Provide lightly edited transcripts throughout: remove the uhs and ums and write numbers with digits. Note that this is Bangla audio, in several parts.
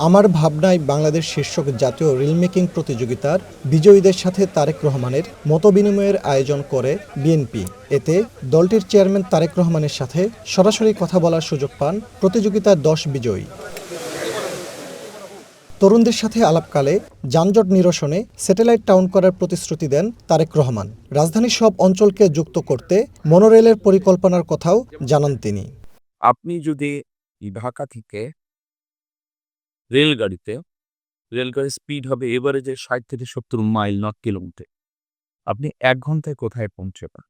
আমার ভাবনায় বাংলাদেশ শীর্ষক জাতীয় রিল মেকিং প্রতিযোগিতার বিজয়ীদের সাথে তারেক রহমানের মতবিনিময়ের আয়োজন করে বিএনপি। এতে দলটির চেয়ারম্যান তারেক রহমানের সাথে সরাসরি কথা বলার সুযোগ পান প্রতিযোগিতার 10 বিজয়ী। তরুণদের সাথে আলাপকালে যানজট নিরসনে স্যাটেলাইট টাউন করার প্রতিশ্রুতি দেন তারেক রহমান। রাজধানীর সব অঞ্চলকে যুক্ত করতে মনোরেলের পরিকল্পনার কথাও জানান তিনি। আপনি যদি ঢাকা থেকে রেলগাড়ির স্পিড হবে এভারেজে 60 থেকে 70 মাইল নট কিলোমিটার। আপনি 1 ঘন্টায় কোথায় পৌঁছাবেন?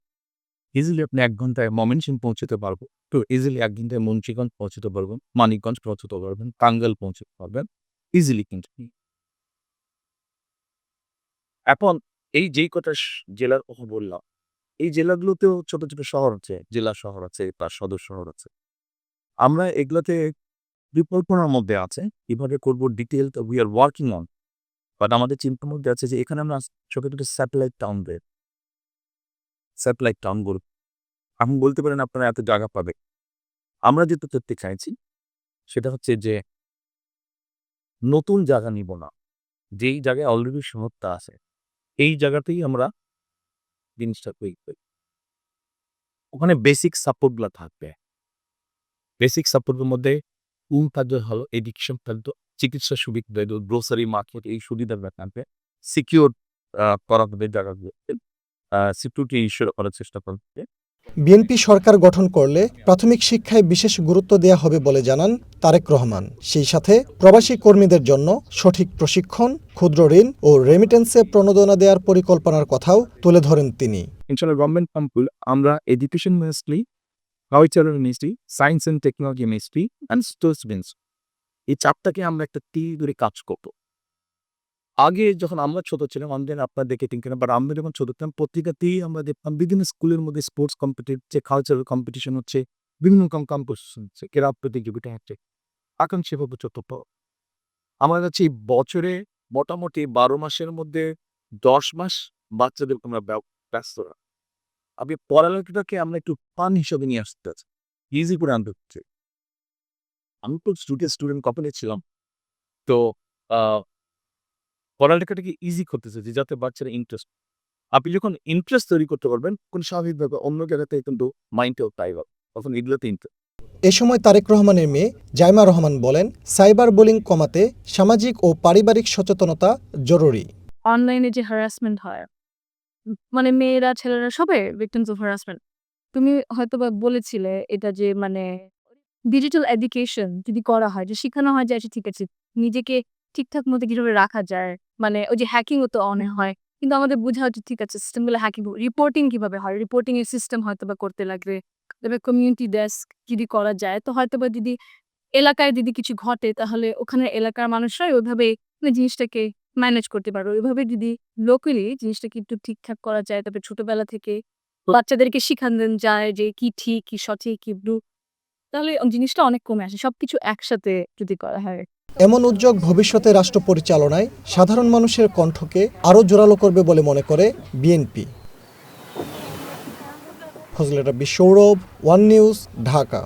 ইজিলি আপনি 1 ঘন্টায় ময়মনসিংহ পৌঁছতে পারবো। তো ইজিলি 1 ঘন্টায় মুন্সিগঞ্জ পৌঁছতে পারবেন, মানিকগঞ্জ পৌঁছতে পারবেন, টাঙ্গাইল পৌঁছতে পারবেন। ইজিলি কিন্তু। এখন এই যেই কটা জেলার কথা বললাম, এই জেলাগুলোতেও ছোট, ছোট শহর আছে, জেলা শহর আছে, তার সদর শহর আছে। আমরা এগুলাতে পরিকল্পনার মধ্যে আছে। কিভাবে করব detailed we are working on. But আমাদের চিন্তার মধ্যে আছে যে এখানে আমরা ছোট, ছোট স্যাটেলাইট টাউন গড়ব। এখন বলতে পারেন আপনারা এত জায়গা পাবে। আমরা যেটা করতে চাইছি সেটা হচ্ছে যে নতুন জায়গা নিব না। যেই জায়গায় অলরেডি শহরটা আছে, এই জায়গাতেই আমরা জিনিসটা তৈরি করি। ওখানে বেসিক সাপোর্টগুলা থাকবে। বেসিক সাপোর্টের মধ্যে থাকবে হলো এডুকেশন থাকবে, চিকিৎসা সুবিধা, গ্রোসারি মার্কেট এই সুবিধাগুলো থাকবে। সিকিউর করা হবে জায়গাগুলোতে। সিকিউরিটি ইস্যুর করার চেষ্টা করবে। বিএনপি সরকার গঠন করলে প্রাথমিক শিক্ষায় বিশেষ গুরুত্ব দেওয়া হবে বলে জানান তারেক রহমান। সেই সাথে প্রবাসী কর্মীদের জন্য সঠিক প্রশিক্ষণ, ক্ষুদ্র ঋণ ও রেমিটেন্সে প্রণোদনা দেওয়ার পরিকল্পনার কথাও তুলে ধরেন তিনি। ইনশাআল্লাহ গভর্নমেন্ট কাম্পুল আমরা education ministry, cultural ministry, science and technology ministry and sports ministry, এই চারটাকে আমরা একটা তীর ধরে কাজ করব। আগে যখন আমরা ছোট ছিলাম আমাদের আপনারা দেখে ঠিক কিনা, বাট আমরা যখন ছোট ছিলাম পত্রিকাতেই আমরা দেখতাম বিভিন্ন স্কুলের মধ্যে স্পোর্টস কম্পিটিশন, কালচারাল কম্পিটিশন হচ্ছে, বিভিন্ন রকম কম্পিটিশন হচ্ছে, ক্রীড়া প্রতিযোগিতা হচ্ছে। এখন সেভাবে চতুর্থ আমার কাছে বছরে মোটামুটি 12 মাসের মধ্যে 10 মাস বাচ্চাদের আমরা ব্যস্ত রাখি। আমি পড়ালেখাটাকে আমরা একটু ফান হিসেবে নিয়ে আসতে চাই, ইজি করে আনতে হচ্ছে। আমি তো স্টুডেন্ট কখনই ছিলাম, তো পড়ালেখাটাকে ইজি করতে চাইছি যাতে বাচ্চারা ইন্টারেস্ট। আপনি যখন ইন্টারেস্ট তৈরি করতে পারবেন কোন স্বাভাবিকভাবে অন্য জায়গাতে কিন্তু মাইন্ডটাও তাই হবে, তখন এগুলোতে ইন্টারেস্ট। এ সময় তারেক রহমানের মেয়ে জাইমা রহমান বলেন, সাইবার বুলিং কমাতে সামাজিক ও পারিবারিক সচেতনতা জরুরি। অনলাইনে যে হ্যারাসমেন্ট হয়, মানে মেয়েরা ছেলেরা সবাই ভিকটিমস অফ হ্যারাসমেন্ট। তুমি হয়তোবা বলেছিলে এটা যে মানে ডিজিটাল এডুকেশন যদি করা হয়, যে শিখানো হয় যে আচ্ছা ঠিক আছে নিজেকে ঠিকঠাক মতো কিভাবে রাখা যায়, মানে ওই যে হ্যাকিংও তো অনেক হয়, কিন্তু আমাদের বোঝা উচিত ঠিক আছে সিস্টেমগুলো হ্যাকিং, রিপোর্টিং কিভাবে হয়, রিপোর্টিং এর সিস্টেম হয়তোবা করতে লাগবে। তবে কমিউনিটি ডেস্ক যদি করা যায় তো হয়তোবা যদি এলাকায় যদি কিছু ঘটে তাহলে ওখানে এলাকার মানুষরাই ওইভাবে জিনিসটাকে ম্যানেজ করতে পারবে। ওইভাবে যদি লোকালি জিনিসটাকে একটু ঠিকঠাক করা যায়, তারপরে ছোটবেলা থেকে বাচ্চাদেরকে শিখানো যায় যে কি ঠিক, কি সঠিক, কি ভুল, তাহলে জিনিসটা অনেক কমে আসে সবকিছু একসাথে যদি করা হয়। এমন উদ্যোগ ভবিষ্যতে রাষ্ট্র পরিচালনায় সাধারণ মানুষের কণ্ঠকে আরও জোরালো করবে বলে মনে করে বিএনপি। ফজলে রাব্বি, সৌরভ, ওয়ান নিউজ, ঢাকা।